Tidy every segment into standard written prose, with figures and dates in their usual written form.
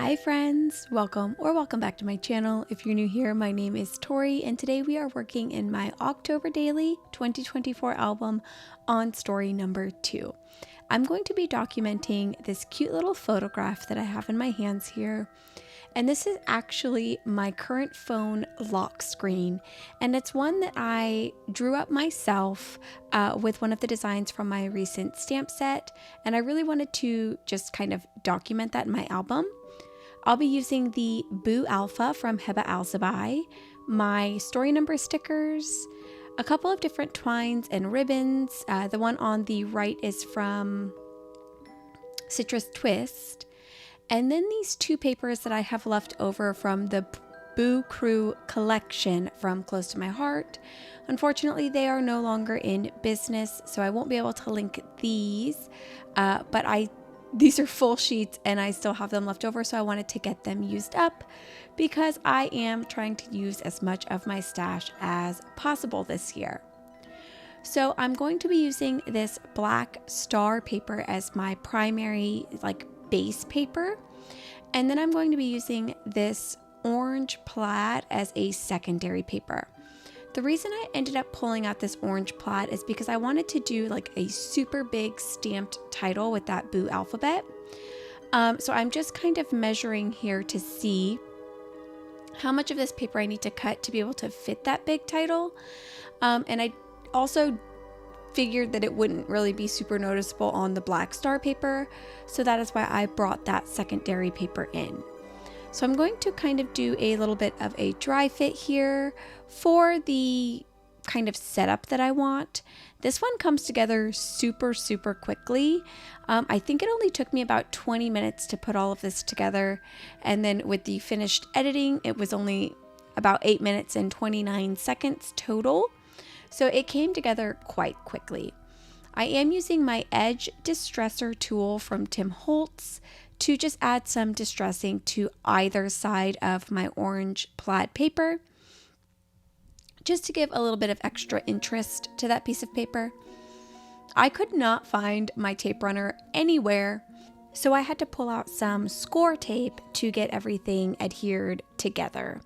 Hi friends, welcome back to my channel. If you're new here, my name is Torey and today we are working in my October Daily 2024 album on story number 2. I'm going to be documenting this cute little photograph that I have in my hands here. And this is actually my current phone lock screen. And it's one that I drew up myself with one of the designs from my recent stamp set. And I really wanted to just kind of document that in my album. I'll be using the Boo Alpha from Heba Alzabai, my story number stickers, a couple of different twines and ribbons. The one on the right is from Citrus Twist. And then these two papers that I have left over from the Boo Crew collection from Close to My Heart. Unfortunately, they are no longer in business, so I won't be able to link these, but these are full sheets and I still have them left over, so I wanted to get them used up because I am trying to use as much of my stash as possible this year. So I'm going to be using this black star paper as my primary base paper, and then I'm going to be using this orange plaid as a secondary paper. The reason I ended up pulling out this orange plaid is because I wanted to do a super big stamped title with that Boo alphabet. So I'm just kind of measuring here to see how much of this paper I need to cut to be able to fit that big title. And I also figured that it wouldn't really be super noticeable on the black star paper. So that is why I brought that secondary paper in. So I'm going to kind of do a little bit of a dry fit here for the kind of setup that I want. This one comes together super quickly. I think it only took me about 20 minutes to put all of this together. And then with the finished editing, it was only about 8 minutes and 29 seconds total. So it came together quite quickly. I am using my Edge Distressor tool from Tim Holtz to just add some distressing to either side of my orange plaid paper, just to give a little bit of extra interest to that piece of paper. I could not find my tape runner anywhere, so I had to pull out some score tape to get everything adhered together.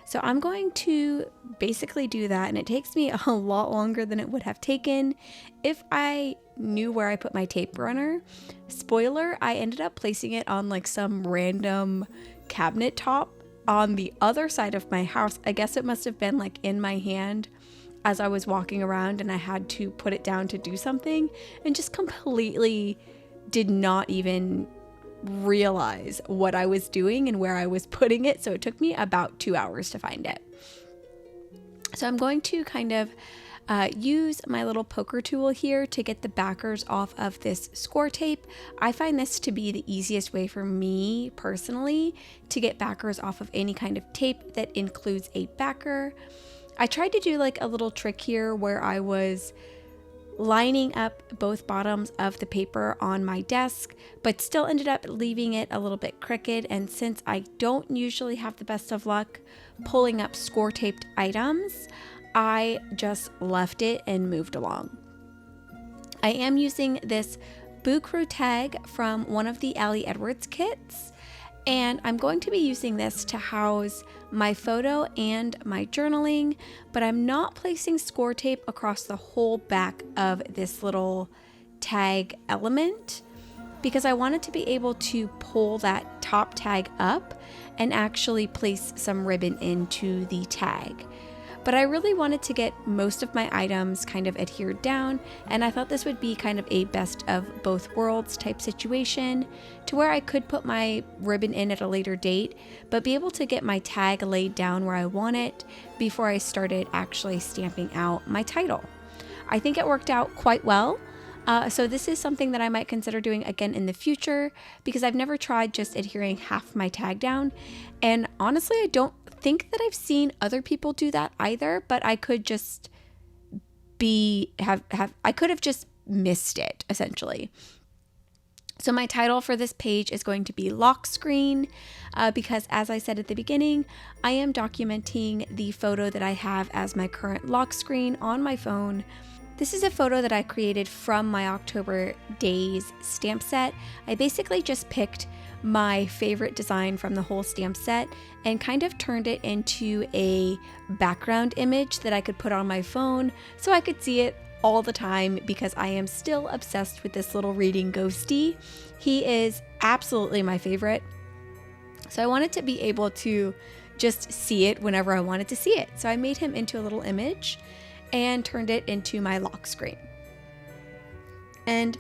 So I'm going to basically do that, and it takes me a lot longer than it would have taken if I knew where I put my tape runner. Spoiler, I ended up placing it on some random cabinet top on the other side of my house. I guess it must have been in my hand as I was walking around and I had to put it down to do something, and just completely did not even realize what I was doing and where I was putting it. So it took me about 2 hours to find it. So I'm going to kind of use my little poker tool here to get the backers off of this score tape. I find this to be the easiest way for me personally to get backers off of any kind of tape that includes a backer. I tried to do a little trick here where I was lining up both bottoms of the paper on my desk, but still ended up leaving it a little bit crooked. And since I don't usually have the best of luck pulling up score taped items, I just left it and moved along. I am using this Boo Crew tag from one of the Allie Edwards kits, and I'm going to be using this to house my photo and my journaling, but I'm not placing score tape across the whole back of this little tag element because I wanted to be able to pull that top tag up and actually place some ribbon into the tag. But I really wanted to get most of my items kind of adhered down, and I thought this would be kind of a best of both worlds type situation to where I could put my ribbon in at a later date, but be able to get my tag laid down where I want it before I started actually stamping out my title. I think it worked out quite well. So this is something that I might consider doing again in the future because I've never tried just adhering half my tag down. And honestly, I don't think that I've seen other people do that either, but I could just I could have just missed it essentially. So my title for this page is going to be Lock Screen because, as I said at the beginning, I am documenting the photo that I have as my current lock screen on my phone. This is a photo that I created from my October Days stamp set. I basically just picked my favorite design from the whole stamp set and kind of turned it into a background image that I could put on my phone so I could see it all the time, because I am still obsessed with this little reading ghostie. He is absolutely my favorite. So I wanted to be able to just see it whenever I wanted to see it. So I made him into a little image and turned it into my lock screen. And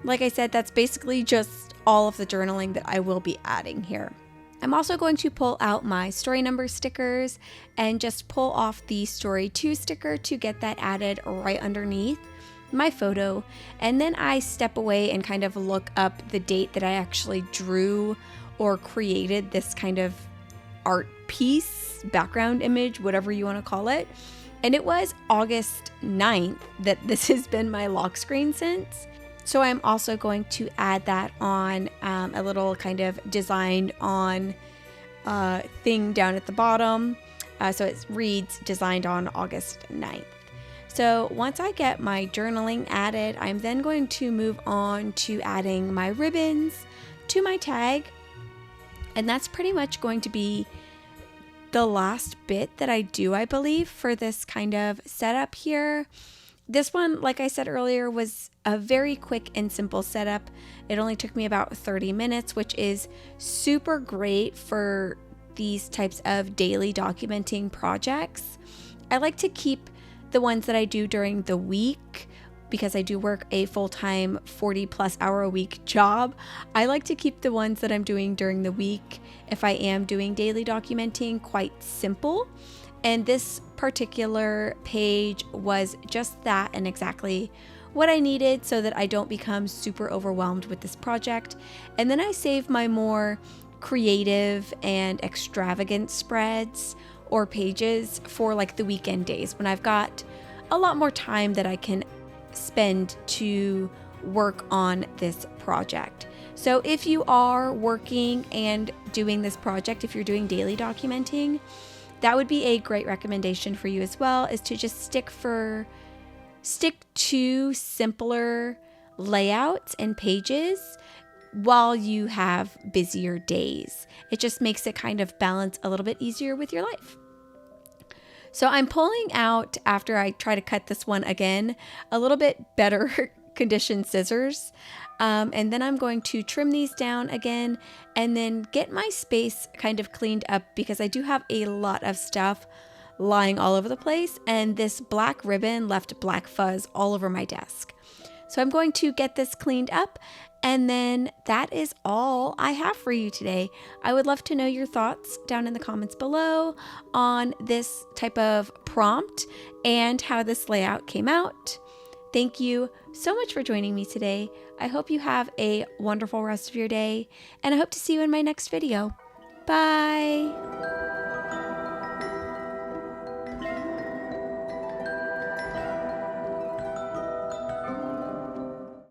like I said, that's basically just all of the journaling that I will be adding here. I'm also going to pull out my story number stickers and just pull off the story 2 sticker to get that added right underneath my photo. And then I step away and kind of look up the date that I actually drew or created this kind of art piece, background image, whatever you want to call it. And it was August 9th that this has been my lock screen since. So I'm also going to add that on a little kind of designed on thing down at the bottom. So it reads designed on August 9th. So once I get my journaling added, I'm then going to move on to adding my ribbons to my tag. And that's pretty much going to be the last bit that I do, I believe, for this kind of setup here. This one, like I said earlier, was a very quick and simple setup. It only took me about 30 minutes, which is super great for these types of daily documenting projects. I like to keep the ones that I do during the week, because I do work a full-time 40+ hour a week job. I like to keep the ones that I'm doing during the week, if I am doing daily documenting, quite simple. And this particular page was just that and exactly what I needed so that I don't become super overwhelmed with this project. And then I save my more creative and extravagant spreads or pages for like the weekend days when I've got a lot more time that I can spend to work on this project. So if you are working and doing this project, if you're doing daily documenting, that would be a great recommendation for you as well, is to just stick to simpler layouts and pages while you have busier days. It just makes it kind of balance a little bit easier with your life. So I'm pulling out, after I try to cut this one again, a little bit better conditioned scissors. And then I'm going to trim these down again and then get my space kind of cleaned up, because I do have a lot of stuff lying all over the place, and this black ribbon left black fuzz all over my desk. So I'm going to get this cleaned up, and then that is all I have for you today. I would love to know your thoughts down in the comments below on this type of prompt and how this layout came out. Thank you so much for joining me today. I hope you have a wonderful rest of your day, and I hope to see you in my next video. Bye!